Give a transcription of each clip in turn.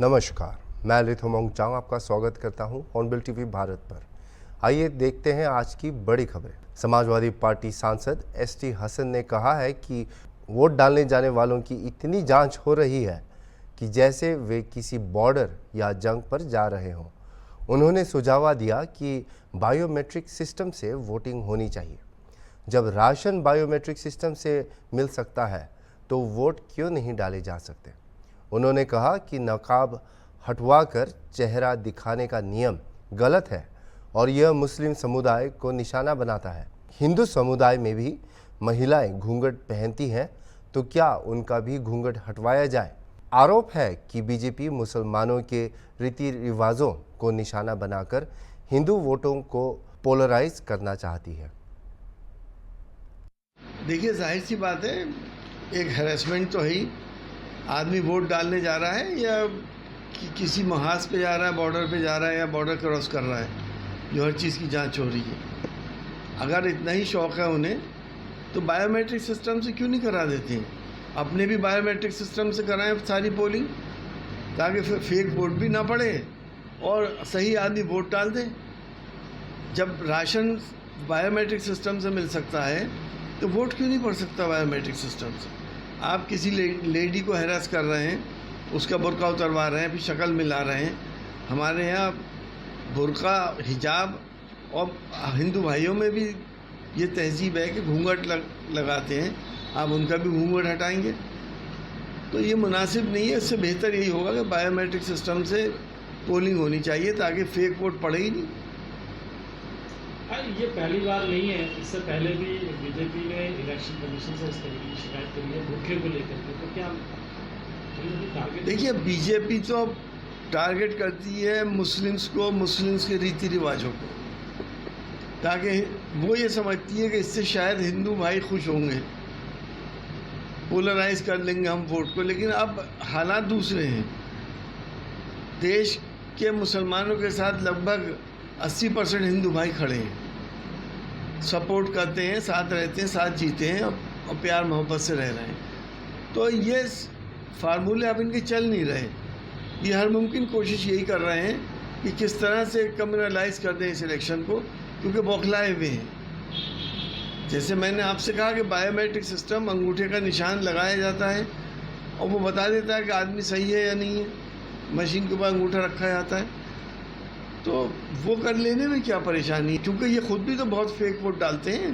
नमस्कार, मैं रिथुमोंग चांग आपका स्वागत करता हूं हॉर्नबिल टीवी भारत पर। आइए देखते हैं आज की बड़ी खबरें। समाजवादी पार्टी सांसद एसटी हसन ने कहा है कि वोट डालने जाने वालों की इतनी जांच हो रही है कि जैसे वे किसी बॉर्डर या जंग पर जा रहे हों। उन्होंने सुझाव दिया कि बायोमेट्रिक सिस्टम से वोटिंग होनी चाहिए। जब राशन बायोमेट्रिक सिस्टम से मिल सकता है तो वोट क्यों नहीं डाले जा सकते। उन्होंने कहा कि नकाब हटवाकर चेहरा दिखाने का नियम गलत है और यह मुस्लिम समुदाय को निशाना बनाता है। हिंदू समुदाय में भी महिलाएं घूंघट पहनती हैं, तो क्या उनका भी घूंघट हटवाया जाए। आरोप है कि बीजेपी मुसलमानों के रीति रिवाजों को निशाना बनाकर हिंदू वोटों को पोलराइज करना चाहती है। देखिए, जाहिर सी बात है, एक हैरेसमेंट तो है ही। आदमी वोट डालने जा रहा है या किसी महाज पे जा रहा है, बॉर्डर पे जा रहा है या बॉर्डर क्रॉस कर रहा है, जो हर चीज़ की जांच हो रही है। अगर इतना ही शौक़ है उन्हें तो बायोमेट्रिक सिस्टम से क्यों नहीं करा देते हैं। अपने भी बायोमेट्रिक सिस्टम से कराएं सारी पोलिंग, ताकि फिर फेक वोट भी ना पड़े और सही आदमी वोट डाल दे। जब राशन बायोमेट्रिक सिस्टम से मिल सकता है तो वोट क्यों नहीं पड़ सकता बायोमेट्रिक सिस्टम से। आप किसी लेडी को हैरास कर रहे हैं, उसका बुर्का उतरवा रहे हैं, फिर शक्ल मिला रहे हैं। हमारे यहाँ बुर्का, हिजाब और हिंदू भाइयों में भी ये तहजीब है कि घूंघट लगाते हैं। आप उनका भी घूंघट हटाएंगे तो ये मुनासिब नहीं है। इससे बेहतर यही होगा कि बायोमेट्रिक सिस्टम से पोलिंग होनी चाहिए, ताकि फेक वोट पड़े ही नहीं। ये पहली बार नहीं है, इससे पहले भी बीजेपी ने इलेक्शन कमीशन से इस तरीके की शिकायत करी है भूखे को लेकर के। तो क्या टारगेट? देखिए, बीजेपी तो टारगेट करती है मुस्लिम्स को, मुस्लिम्स के रीति रिवाजों को, ताकि वो ये समझती है कि इससे शायद हिंदू भाई खुश होंगे, पोलराइज कर लेंगे हम वोट को। लेकिन अब हालात दूसरे हैं। देश के मुसलमानों के साथ लगभग 80% हिंदू भाई खड़े हैं, सपोर्ट करते हैं, साथ रहते हैं, साथ जीते हैं और प्यार मोहब्बत से रह रहे हैं। तो ये फार्मूले अब इनके चल नहीं रहे। ये हर मुमकिन कोशिश यही कर रहे हैं कि किस तरह से कम्युनलाइज कर दें इस इलेक्शन को, क्योंकि बौखलाए हुए हैं। जैसे मैंने आपसे कहा कि बायोमेट्रिक सिस्टम, अंगूठे का निशान लगाया जाता है और वो बता देता है कि आदमी सही है या नहीं है। मशीन के ऊपर अंगूठा रखा जाता है, तो वो कर लेने में क्या परेशानी है, क्योंकि ये खुद भी तो बहुत फेक वोट डालते हैं।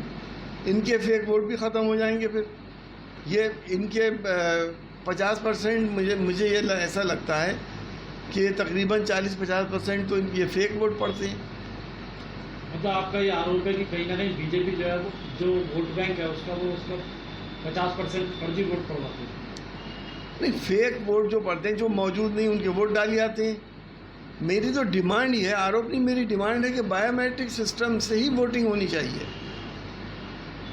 इनके फेक वोट भी ख़त्म हो जाएंगे। फिर ये इनके 50% मुझे ये ऐसा लगता है कि तकरीबन 40-50% तो ये फेक वोट पड़ते हैं। मतलब आपका ये आरोप है कि कहीं ना कहीं बीजेपी जो है वो जो वोट बैंक है उसका 50% फर्जी वोट पड़वाते हैं। नहीं, फेक वोट जो पड़ते हैं, जो मौजूद नहीं, उनके वोट डाल जाते हैं। मेरी तो डिमांड ही है, आरोप नहीं, मेरी डिमांड है कि बायोमेट्रिक सिस्टम से ही वोटिंग होनी चाहिए।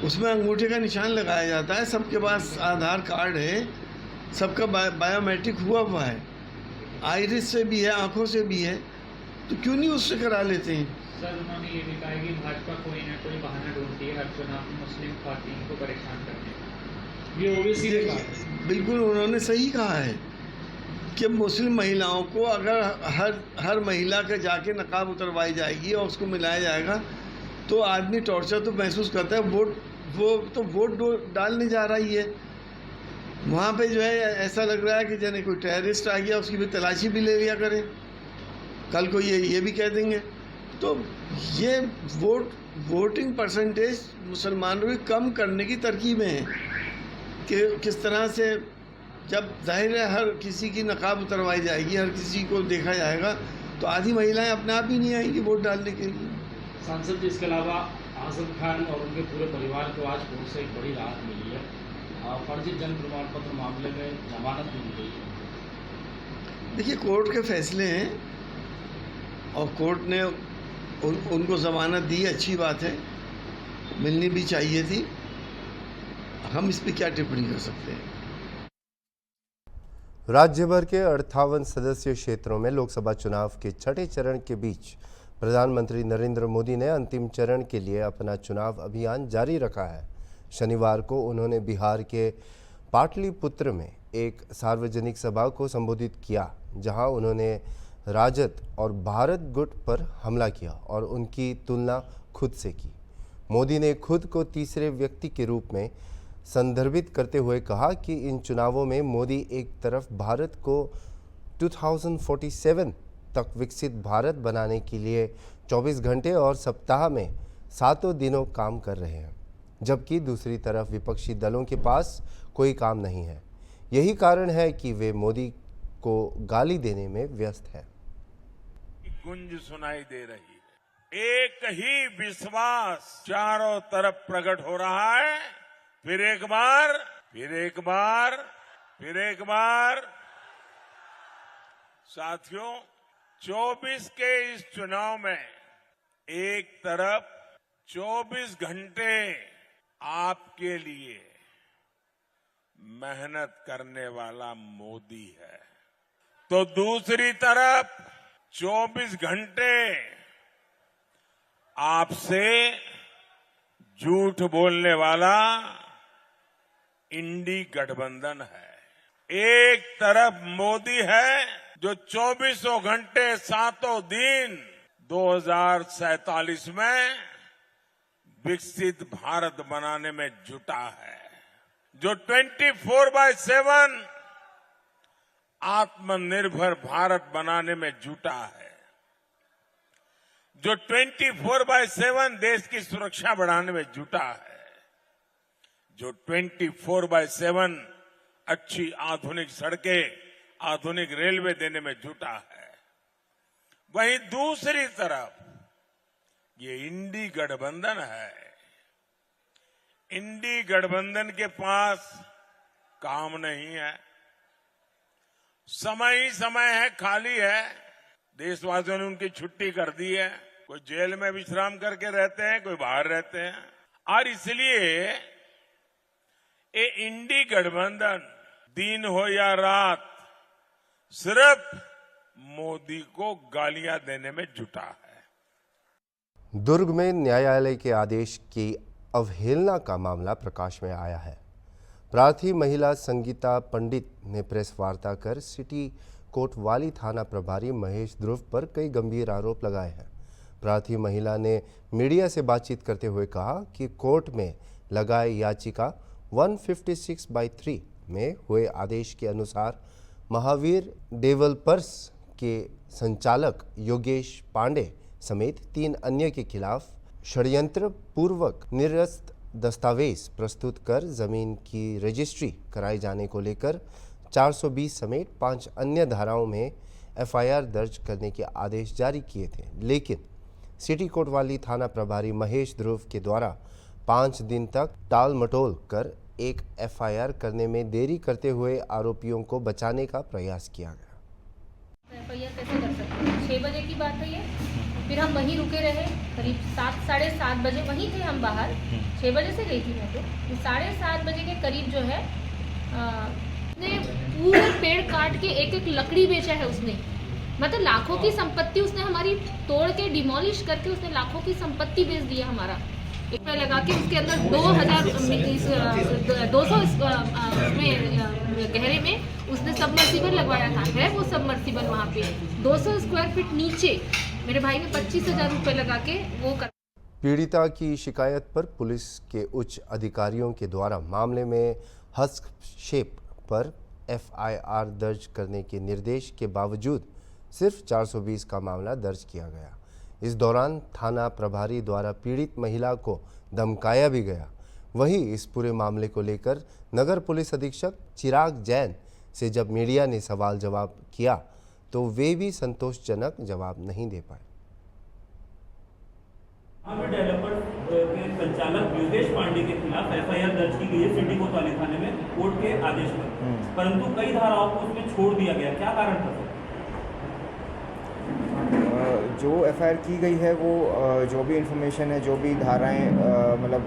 उसमें अंगूठे का निशान लगाया जाता है, सबके पास आधार कार्ड है, सबका बायोमेट्रिक हुआ है, आइरिस से भी है, आंखों से भी है, तो क्यों नहीं उससे करा लेते हैं। सर, उन्होंने ये भी कहा कि भाजपा कोई ना कोई बहाना ढूंढती है हर चुनाव में मुस्लिम खातून को परेशान करने का। ये ओवैसी ने कहा। बिल्कुल उन्होंने सही कहा है कि मुस्लिम महिलाओं को अगर हर महिला के जाके नकाब उतरवाई जाएगी और उसको मिलाया जाएगा तो आदमी टॉर्चर तो महसूस करता है। वोट डालने जा रही है, वहाँ पे जो है ऐसा लग रहा है कि जैसे कोई टेररिस्ट आ गया, उसकी भी तलाशी भी ले लिया करें। कल को ये भी कह देंगे। तो ये वोटिंग परसेंटेज मुसलमानों की कम करने की तरकीबें हैं कि किस तरह से, जब जाहिर है हर किसी की नकाब उतरवाई जाएगी, हर किसी को देखा जाएगा, तो आधी महिलाएं अपने आप ही नहीं आएंगी वोट डालने के लिए। सांसद जी, इसके अलावा आजम खान और उनके पूरे परिवार को आज कोर्ट से एक बड़ी राहत मिली है। फर्जी जन्म प्रमाण पत्र मामले में जमानत मिल गई है। देखिए, कोर्ट के फैसले हैं और कोर्ट ने उनको ज़मानत दी, अच्छी बात है, मिलनी भी चाहिए थी। हम इस पर क्या टिप्पणी कर सकते हैं। राज्य भर के 58 सदस्यीय क्षेत्रों में लोकसभा चुनाव के छठे चरण के बीच प्रधानमंत्री नरेंद्र मोदी ने अंतिम चरण के लिए अपना चुनाव अभियान जारी रखा है। शनिवार को उन्होंने बिहार के पाटलिपुत्र में एक सार्वजनिक सभा को संबोधित किया, जहां उन्होंने राजद और भारत गुट पर हमला किया और उनकी तुलना खुद से की। मोदी ने खुद को तीसरे व्यक्ति के रूप में संदर्भित करते हुए कहा कि इन चुनावों में मोदी एक तरफ भारत को 2047 तक विकसित भारत बनाने के लिए 24 घंटे और सप्ताह में 7 दिनों काम कर रहे हैं, जबकि दूसरी तरफ विपक्षी दलों के पास कोई काम नहीं है। यही कारण है कि वे मोदी को गाली देने में व्यस्त हैं। गूंज सुनाई दे रही है, एक ही विश्वास चारों तरफ प्रकट हो रहा है। फिर एक बार, फिर एक बार, फिर एक बार। साथियों, 24 के इस चुनाव में एक तरफ 24 घंटे आपके लिए मेहनत करने वाला मोदी है, तो दूसरी तरफ 24 घंटे आपसे झूठ बोलने वाला इंडी गठबंधन है। एक तरफ मोदी है जो 24 घंटे 7 दिन 2047 में विकसित भारत बनाने में जुटा है, जो 24/7 आत्मनिर्भर भारत बनाने में जुटा है, जो 24/7 देश की सुरक्षा बढ़ाने में जुटा है, जो 24/7 अच्छी आधुनिक सड़कें, आधुनिक रेलवे देने में जुटा है। वहीं दूसरी तरफ ये इंडी गठबंधन है। इंडी गठबंधन के पास काम नहीं है, समय ही समय है, खाली है। देशवासियों ने उनकी छुट्टी कर दी है, कोई जेल में विश्राम करके रहते हैं, कोई बाहर रहते हैं, और इसलिए ये इंडी गठबंधन दिन हो या रात सिर्फ मोदी को गालियां देने में जुटा है। दुर्ग में न्यायालय के आदेश की अवहेलना का मामला प्रकाश में आया है। प्रार्थी महिला संगीता पंडित ने प्रेस वार्ता कर सिटी कोतवाली थाना प्रभारी महेश ध्रुव पर कई गंभीर आरोप लगाए हैं। प्रार्थी महिला ने मीडिया से बातचीत करते हुए कहा कि कोर्ट में लगाए याचिका 156/3 में हुए आदेश के अनुसार महावीर डेवलपर्स के संचालक योगेश पांडे समेत 3 अन्य के खिलाफ षड्यंत्र पूर्वक निरस्त दस्तावेज प्रस्तुत कर जमीन की रजिस्ट्री कराए जाने को लेकर 420 समेत 5 अन्य धाराओं में एफआईआर दर्ज करने के आदेश जारी किए थे, लेकिन सिटी कोतवाली थाना प्रभारी महेश ध्रुव के द्वारा 5 दिन तक टाल मटोल कर एक एफआईआर करने में देरी करते हुए आरोपियों को बचाने का प्रयास किया गया। एफआईआर कैसे कर सकते हैं? 6 बजे की बात है ये। फिर हम वहीं रुके रहे, करीब 7 साढ़े 7 बजे वहीं थे हम बाहर। 6 बजे से गई थी मैं, तो 7:30 बजे के करीब जो है उसने पूरे पेड़ काट के एक लकड़ी बेचा है उसने। मतलब लाखों की संपत्ति उसने हमारी तोड़ के डिमोलिश करके उसने लाखों की संपत्ति बेच दिया हमारा। एक पे लगा के उसके अंदर 200 उसमें गहरे में उसने सबमर्सिबल लगवाया था। है वो सबमर्सिबल वहाँ पे 200 स्क्वायर फीट नीचे मेरे भाई ने 25,000 रुपये लगा के वो कर। पीड़िता की शिकायत पर पुलिस के उच्च अधिकारियों के द्वारा मामले में हस्तक्षेप पर एफआईआर दर्ज करने के निर्देश के बावजूद सिर्फ 420 का मामला दर्ज किया गया। इस दौरान थाना प्रभारी द्वारा पीड़ित महिला को धमकाया भी गया। वहीं इस पूरे मामले को लेकर नगर पुलिस अधीक्षक चिराग जैन से जब मीडिया ने सवाल जवाब किया तो वे भी संतोषजनक जवाब नहीं दे पाए। डेवलपर्स के संचालक योगेश पांडे के खिलाफ एफआईआर दर्ज की गई है सिटी कोतवाली थाने में कोर्ट के आदेश पर, परंतु कई धाराओं को उसमें छोड़ दिया गया, क्या कारण था? जो एफआईआर की गई है वो जो भी इंफॉर्मेशन है, जो भी धाराएं मतलब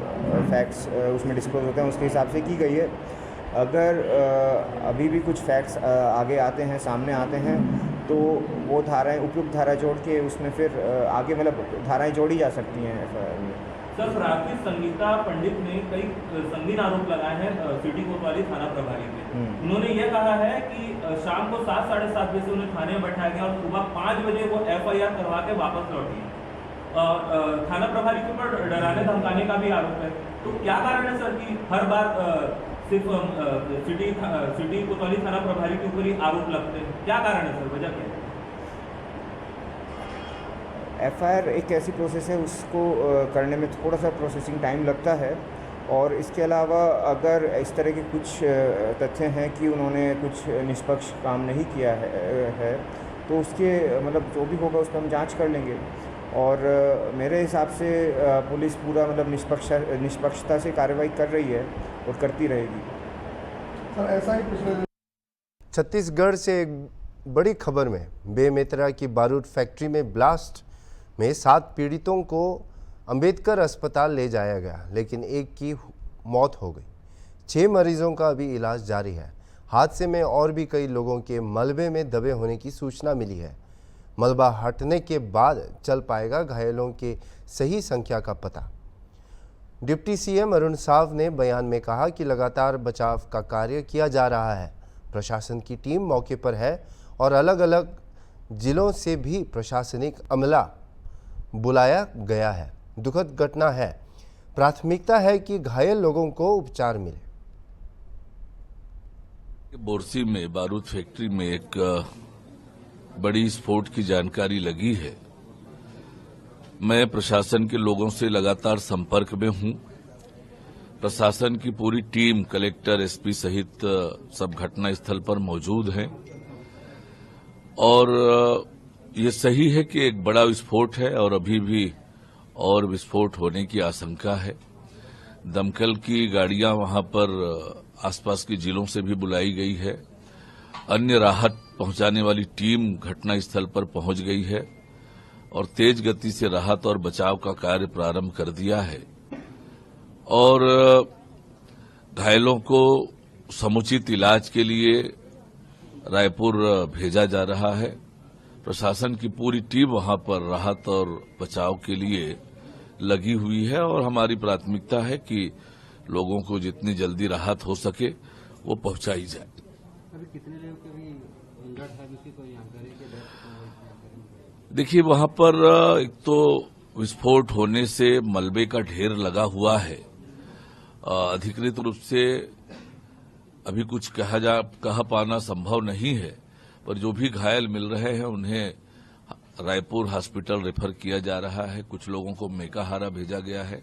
फैक्ट्स उसमें डिस्क्लोज होते हैं उसके हिसाब से की गई है। अगर अभी भी कुछ फैक्ट्स आगे आते हैं, सामने आते हैं, तो वो धाराएं उपयुक्त धारा जोड़ के उसमें फिर आगे मतलब धाराएं जोड़ी जा सकती हैं एफआईआर में। सर, राखी संगीता पंडित ने कई संगीन आरोप लगाए हैं सिटी कोतवाली थाना प्रभारी पे। उन्होंने यह कहा है कि शाम को 7 साढ़े 7 बजे से उन्हें थाने में बैठाया गया और सुबह 5 बजे वो FIR करवा के वापस लौटी। थाना प्रभारी के ऊपर डराने धमकाने का भी आरोप है। तो क्या कारण है सर कि हर बार सिर्फ सिटी कोतवाली थाना प्रभारी के ऊपर ही आरोप लगते हैं? क्या कारण है सर, वजह क्या है? FIR एक ऐसी प्रोसेस है, उसको करने में थोड़ा सा प्रोसेसिंग टाइम लगता है। और इसके अलावा अगर इस तरह के कुछ तथ्य हैं कि उन्होंने कुछ निष्पक्ष काम नहीं किया है तो उसके मतलब जो भी होगा उस पर हम जांच कर लेंगे। और मेरे हिसाब से पुलिस पूरा मतलब निष्पक्षता से कार्रवाई कर रही है और करती रहेगी। सर, ऐसा ही पिछले छत्तीसगढ़ से एक बड़ी खबर में बेमेतरा की बारूद फैक्ट्री में ब्लास्ट में 7 पीड़ितों को अंबेडकर अस्पताल ले जाया गया, लेकिन एक की मौत हो गई। 6 मरीजों का अभी इलाज जारी है। हादसे में और भी कई लोगों के मलबे में दबे होने की सूचना मिली है। मलबा हटने के बाद चल पाएगा घायलों के सही संख्या का पता। डिप्टी CM अरुण साव ने बयान में कहा कि लगातार बचाव का कार्य किया जा रहा है। प्रशासन की टीम मौके पर है और अलग अलग जिलों से भी प्रशासनिक अमला बुलाया गया है। दुखद घटना है, प्राथमिकता है कि घायल लोगों को उपचार मिले। बोरसी में बारूद फैक्ट्री में एक बड़ी विस्फोट की जानकारी लगी है। मैं प्रशासन के लोगों से लगातार संपर्क में हूं। प्रशासन की पूरी टीम, कलेक्टर, SP सहित सब घटनास्थल पर मौजूद हैं और ये सही है कि एक बड़ा विस्फोट है और अभी भी और विस्फोट होने की आशंका है। दमकल की गाड़ियां वहां पर आसपास के जिलों से भी बुलाई गई है। अन्य राहत पहुंचाने वाली टीम घटनास्थल पर पहुंच गई है और तेज गति से राहत और बचाव का कार्य प्रारंभ कर दिया है और घायलों को समुचित इलाज के लिए रायपुर भेजा जा रहा है। प्रशासन की पूरी टीम वहां पर राहत और बचाव के लिए लगी हुई है और हमारी प्राथमिकता है कि लोगों को जितनी जल्दी राहत हो सके वो पहुंचाई जाए। अभी कितने लोगों के भी इंजर्ड है, किसी को जानकारी के देखिए, वहां पर एक तो विस्फोट होने से मलबे का ढेर लगा हुआ है। अधिकृत रूप से अभी कुछ कह पाना संभव नहीं है, पर जो भी घायल मिल रहे हैं उन्हें रायपुर हॉस्पिटल रेफर किया जा रहा है। कुछ लोगों को मेकाहारा भेजा गया है,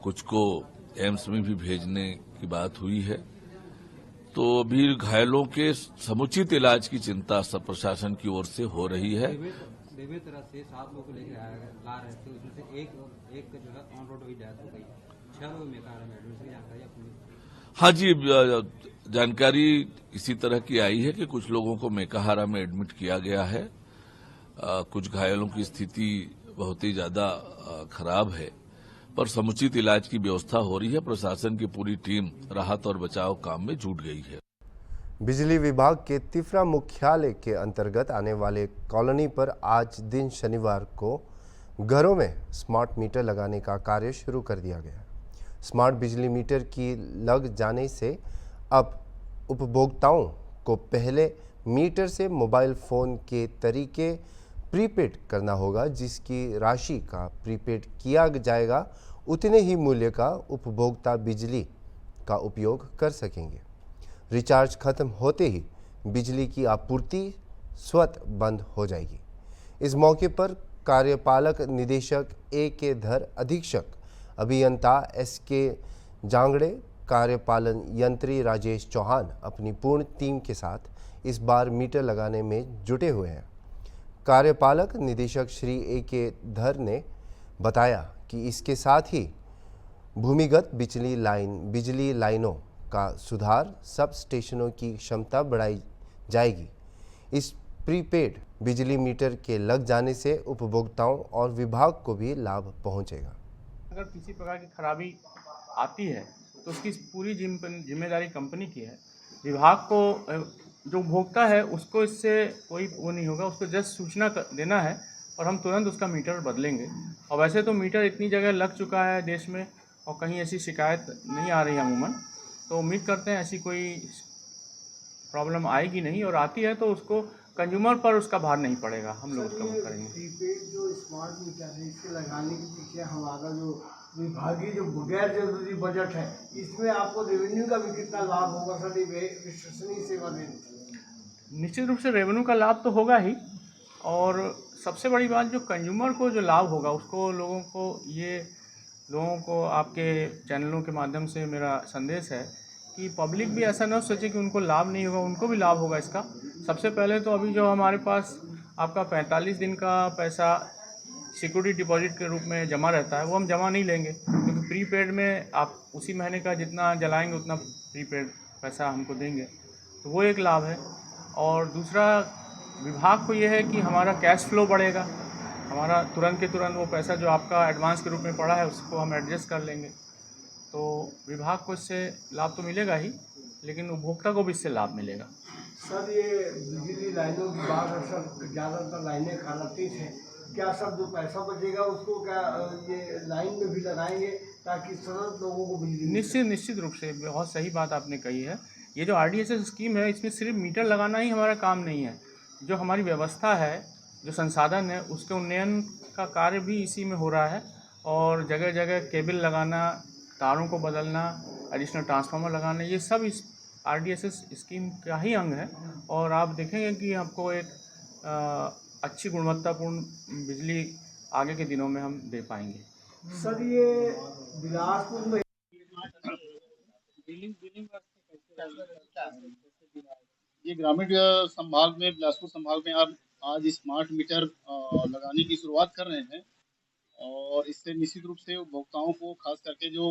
कुछ को एम्स में भी भेजने की बात हुई है। तो अभी घायलों के समुचित इलाज की चिंता सब प्रशासन की ओर से हो रही है। बेमेतरा से 7 लोग लेकर ला रहे थे, उसमें से एक जो है ऑन रोड हुई डेथ हो गई। 6 लोग मेकाहारा में एडमिट की जानकारी अपनी। हाँ जी, जानकारी इसी तरह की आई है कि कुछ लोगों को मेकाहारा में एडमिट किया गया है। कुछ घायलों की स्थिति बहुत ही ज्यादा खराब है, पर समुचित इलाज की व्यवस्था हो रही है। प्रशासन की पूरी टीम राहत और बचाव काम में जुट गई है। बिजली विभाग के तिफरा मुख्यालय के अंतर्गत आने वाले कॉलोनी पर आज दिन शनिवार को घरों में स्मार्ट मीटर लगाने का कार्य शुरू कर दिया गया। स्मार्ट बिजली मीटर की लग जाने से अब उपभोक्ताओं को पहले मीटर से मोबाइल फ़ोन के तरीके प्रीपेड करना होगा, जिसकी राशि का प्रीपेड किया जाएगा उतने ही मूल्य का उपभोक्ता बिजली का उपयोग कर सकेंगे। रिचार्ज खत्म होते ही बिजली की आपूर्ति स्वतः बंद हो जाएगी। इस मौके पर कार्यपालक निदेशक A.K. धर, अधीक्षक अभियंता S.K. जांगड़े, कार्यपालन यंत्री राजेश चौहान अपनी पूर्ण टीम के साथ इस बार मीटर लगाने में जुटे हुए हैं। कार्यपालक निदेशक श्री A.K. धर ने बताया कि इसके साथ ही भूमिगत बिजली लाइनों का सुधार, सब स्टेशनों की क्षमता बढ़ाई जाएगी। इस प्रीपेड बिजली मीटर के लग जाने से उपभोक्ताओं और विभाग को भी लाभ पहुंचेगा। अगर किसी प्रकार की खराबी आती है तो उसकी पूरी जिम्मेदारी कंपनी की है। विभाग को जो उपभोक्ता है उसको इससे कोई वो नहीं होगा, उसको जस्ट सूचना देना है और हम तुरंत उसका मीटर बदलेंगे। और वैसे तो मीटर इतनी जगह लग चुका है देश में और कहीं ऐसी शिकायत नहीं आ रही अमूमन, तो उम्मीद करते हैं ऐसी कोई प्रॉब्लम आएगी नहीं, और आती है तो उसको कंज्यूमर पर उसका भार नहीं पड़ेगा, हम लोग उसका वो करेंगे। प्रीपेड जो स्मार्ट मीटर है इसके लगाने के पीछे हमारा जो विभागीय जो गैर जरूरी बजट है, इसमें आपको रेवेन्यू का भी कितना लाभ होगा सर विश्वसनीय सेवा देने? निश्चित रूप से रेवेन्यू का लाभ तो होगा ही, और सबसे बड़ी बात जो कंज्यूमर को जो लाभ होगा उसको लोगों को आपके चैनलों के माध्यम से मेरा संदेश है कि पब्लिक भी ऐसा न सोचे कि उनको लाभ नहीं होगा, उनको भी लाभ होगा इसका। सबसे पहले तो अभी जो हमारे पास आपका 45 दिन का पैसा सिक्योरिटी डिपॉजिट के रूप में जमा रहता है वो हम जमा नहीं लेंगे, क्योंकि प्रीपेड में आप उसी महीने का जितना जलाएंगे उतना प्रीपेड पैसा हमको देंगे, तो वो एक लाभ है। और दूसरा विभाग को ये है कि हमारा कैश फ्लो बढ़ेगा, हमारा तुरंत के तुरंत वो पैसा जो आपका एडवांस के रूप में पड़ा है उसको हम एडजस्ट कर लेंगे, तो विभाग को इससे लाभ तो मिलेगा ही, लेकिन उपभोक्ता को भी इससे लाभ मिलेगा। सर ये बिजली लाइनों की बात है सर, ज़्यादातर लाइनें खराबती हैं, क्या सर जो पैसा बचेगा उसको क्या ये लाइन में भी लगाएंगे ताकि सरल लोगों को बिजली? निश्चित रूप से बहुत सही बात आपने कही है। ये जो RDSS स्कीम है इसमें सिर्फ मीटर लगाना ही हमारा काम नहीं है, जो हमारी व्यवस्था है, जो संसाधन है, उसके उन्नयन का कार्य भी इसी में हो रहा है, और जगह जगह केबल लगाना, तारों को बदलना, एडिशनल ट्रांसफार्मर लगाना, ये सब इस RDSS स्कीम का ही अंग है। और आप देखेंगे कि आपको एक अच्छी गुणवत्तापूर्ण बिजली आगे के दिनों में हम दे पाएंगे। सर ये बिलासपुर में ये ग्रामीण संभाग में, बिलासपुर संभाग में आप आज स्मार्ट मीटर लगाने की शुरुआत कर रहे हैं, और इससे निश्चित रूप से उपभोक्ताओं को, खास करके जो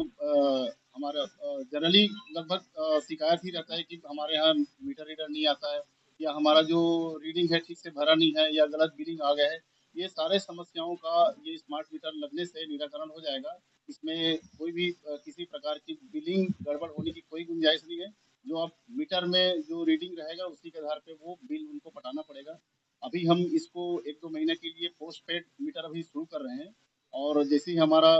हमारा जनरली लगभग शिकायत ही रहता है कि हमारे यहाँ मीटर रीडर नहीं आता है, या हमारा जो रीडिंग है ठीक से भरा नहीं है, या गलत बिलिंग आ गया है, ये सारे समस्याओं का ये स्मार्ट मीटर लगने से निराकरण हो जाएगा। इसमें कोई भी किसी प्रकार की बिलिंग गड़बड़ होने की कोई गुंजाइश नहीं है। जो आप मीटर में जो रीडिंग रहेगा उसी के आधार पे वो बिल उनको पटाना पड़ेगा। अभी हम इसको 1-2 महीने के लिए पोस्ट पेड मीटर अभी शुरू कर रहे हैं, और जैसे ही हमारा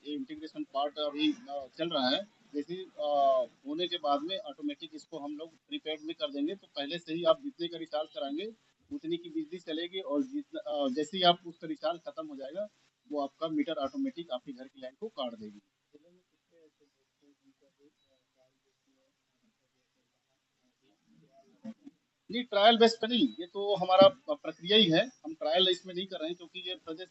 इंटीग्रेशन पार्ट अभी चल रहा है, जैसे होने के बाद में ऑटोमेटिक इसको हम लोग प्रीपेड में कर देंगे, तो पहले से ही आप जितने का रिचार्ज कराएंगे उतनी की बिजली चलेगी, और जैसे ही आप उसका रिचार्ज खत्म हो जाएगा वो आपका मीटर ऑटोमेटिक आपके घर की लाइन को काट देगी। नहीं, ट्रायल बेस पे नहीं, ये तो हमारा प्रक्रिया ही है। हम ट्रायल इसमें नहीं कर रहे हैं, क्योंकि ये प्रदेश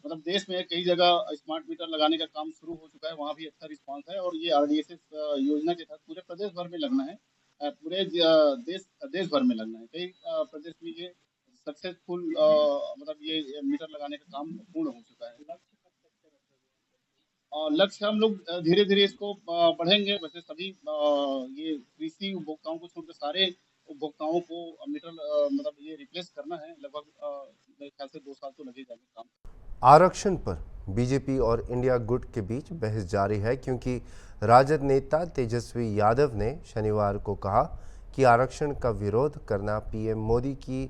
मतलब देश में कई जगह स्मार्ट मीटर लगाने का काम शुरू हो चुका है, वहाँ भी अच्छा रिस्पांस है, और ये RDSS योजना के तहत पूरे प्रदेश भर में लगना है, पूरे देश भर में लगना है। कई प्रदेश में ये सक्सेसफुल मतलब ये मीटर लगाने का काम पूर्ण हो चुका है। लक्ष्य हम लोग धीरे धीरे इसको बढ़ेंगे। वैसे सभी ये कृषि उपभोक्ताओं को छोड़कर सारे उपभोक्ताओं को मीटर मतलब ये रिप्लेस करना है। लगभग मेरे ख्याल से 2 साल तो लगे जाएंगे काम। आरक्षण पर बीजेपी और इंडिया गुट के बीच बहस जारी है, क्योंकि राजद नेता तेजस्वी यादव ने शनिवार को कहा कि आरक्षण का विरोध करना पीएम मोदी की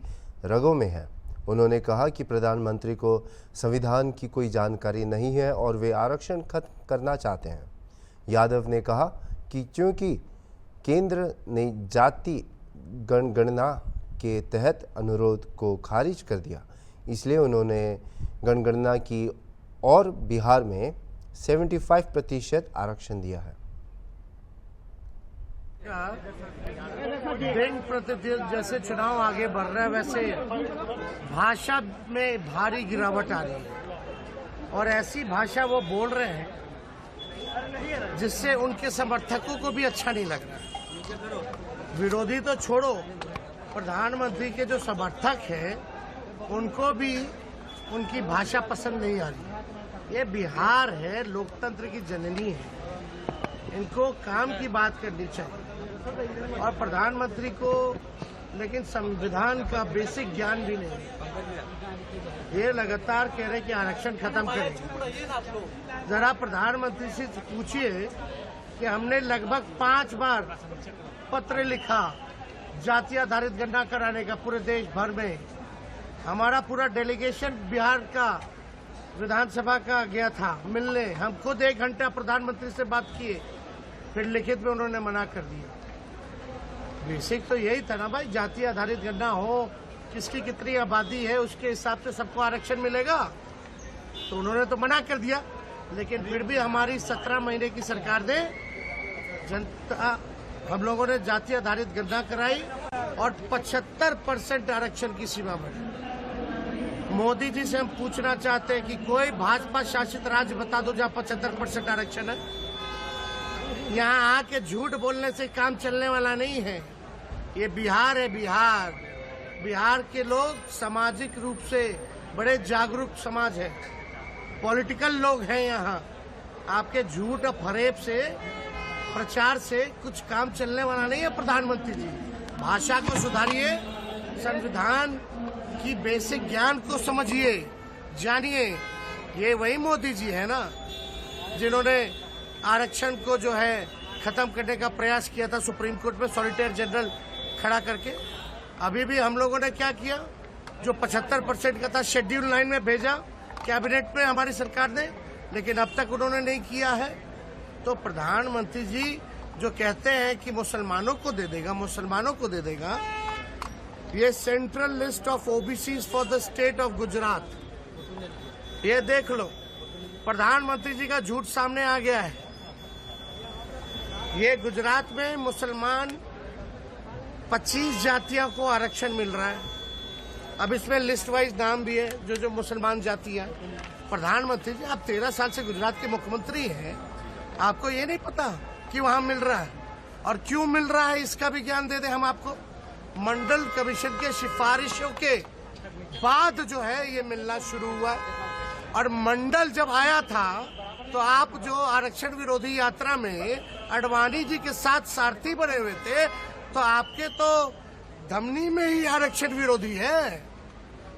रगों में है। उन्होंने कहा कि प्रधानमंत्री को संविधान की कोई जानकारी नहीं है और वे आरक्षण खत्म करना चाहते हैं। यादव ने कहा कि क्योंकि केंद्र ने जाति जनगणना के तहत अनुरोध को खारिज कर दिया, इसलिए उन्होंने जनगणना की और बिहार में 75% आरक्षण दिया है। दिन प्रतिदिन जैसे चुनाव आगे बढ़ रहा है, वैसे भाषा में भारी गिरावट आ रही है, और ऐसी भाषा वो बोल रहे हैं जिससे उनके समर्थकों को भी अच्छा नहीं लग रहा। विरोधी तो छोड़ो, प्रधानमंत्री के जो समर्थक हैं उनको भी उनकी भाषा पसंद नहीं आ रही। ये बिहार है, लोकतंत्र की जननी है, इनको काम की बात करनी चाहिए। और प्रधानमंत्री को लेकिन संविधान का बेसिक ज्ञान भी नहीं है। ये लगातार कह रहे कि आरक्षण खत्म करें। जरा प्रधानमंत्री से पूछिए कि हमने लगभग 5 बार पत्र लिखा जाति आधारित गणना कराने का पूरे देश भर में, हमारा पूरा डेलीगेशन बिहार का विधानसभा का गया था मिलने। हम खुद 1 घंटा प्रधानमंत्री से बात किए, फिर लिखित में उन्होंने मना कर दिया। बेसिक तो यही था ना भाई, जाति आधारित गणना हो, किसकी कितनी आबादी है उसके हिसाब से सबको आरक्षण मिलेगा। तो उन्होंने तो मना कर दिया, लेकिन फिर भी हमारी 17 महीने की सरकार ने जनता, हम लोगों ने जाति आधारित गणना कराई और 75% आरक्षण की सीमा बढ़ी। मोदी जी से हम पूछना चाहते हैं कि कोई भाजपा शासित राज्य बता दो जहाँ 75% आरक्षण है। यहाँ आके झूठ बोलने से काम चलने वाला नहीं है। ये बिहार है, बिहार। बिहार के लोग सामाजिक रूप से बड़े जागरूक समाज है, पॉलिटिकल लोग हैं यहाँ। आपके झूठ और फरेब से, प्रचार से कुछ काम चलने वाला नहीं है। प्रधानमंत्री जी, भाषा को सुधारिए, संविधान की बेसिक ज्ञान को समझिए, जानिए। ये वही मोदी जी है ना जिन्होंने आरक्षण को जो है खत्म करने का प्रयास किया था सुप्रीम कोर्ट में सॉलिसिटर जनरल खड़ा करके। अभी भी हम लोगों ने क्या किया, जो 75% का था शेड्यूल 9 में भेजा कैबिनेट में हमारी सरकार ने, लेकिन अब तक उन्होंने नहीं किया है। तो प्रधानमंत्री जी जो कहते हैं कि मुसलमानों को दे देगा, मुसलमानों को दे देगा, ये central list of OBCs for the state of Gujarat, ये देख लो, प्रधानमंत्री जी का झूठ सामने आ गया है। ये गुजरात में मुसलमान 25 जातियों को आरक्षण मिल रहा है। अब इसमें लिस्ट वाइज नाम भी है जो जो मुसलमान जातियां। प्रधानमंत्री जी, आप 13 साल से गुजरात के मुख्यमंत्री हैं, आपको ये नहीं पता कि वहां मिल रहा है और क्यों मिल रहा है, इसका भी ज्ञान दे दें हम आपको। मंडल कमीशन के सिफारिशों के बाद जो है ये मिलना शुरू हुआ, और मंडल जब आया था तो आप जो आरक्षण विरोधी यात्रा में अडवाणी जी के साथ सारथी बने हुए थे, तो आपके तो धमनी में ही आरक्षण विरोधी है।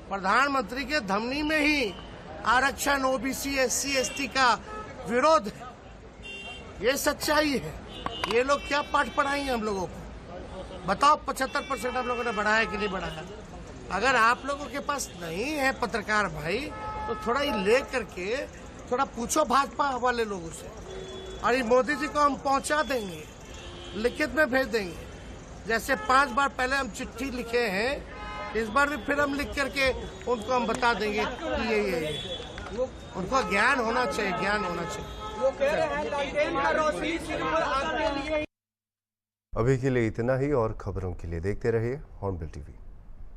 प्रधानमंत्री के धमनी में ही आरक्षण, ओबीसी, एससी, एसटी का विरोध है। ये सच्चाई है। ये लोग क्या पाठ पढ़ाएंगे हम लोगों को? बताओ, 75% आप लोगों ने बढ़ाया कि नहीं बढ़ाया? अगर आप लोगों के पास नहीं है पत्रकार भाई, तो थोड़ा ये ले करके थोड़ा पूछो भाजपा वाले लोगों से, और ये मोदी जी को हम पहुंचा देंगे, लिखित में भेज देंगे। जैसे 5 बार पहले हम चिट्ठी लिखे हैं, इस बार भी फिर हम लिख करके उनको हम बता देंगे कि ये उनको ज्ञान होना चाहिए, ज्ञान होना चाहिए। अभी के लिए इतना ही, और खबरों के लिए देखते रहिए हॉर्नबिल टीवी।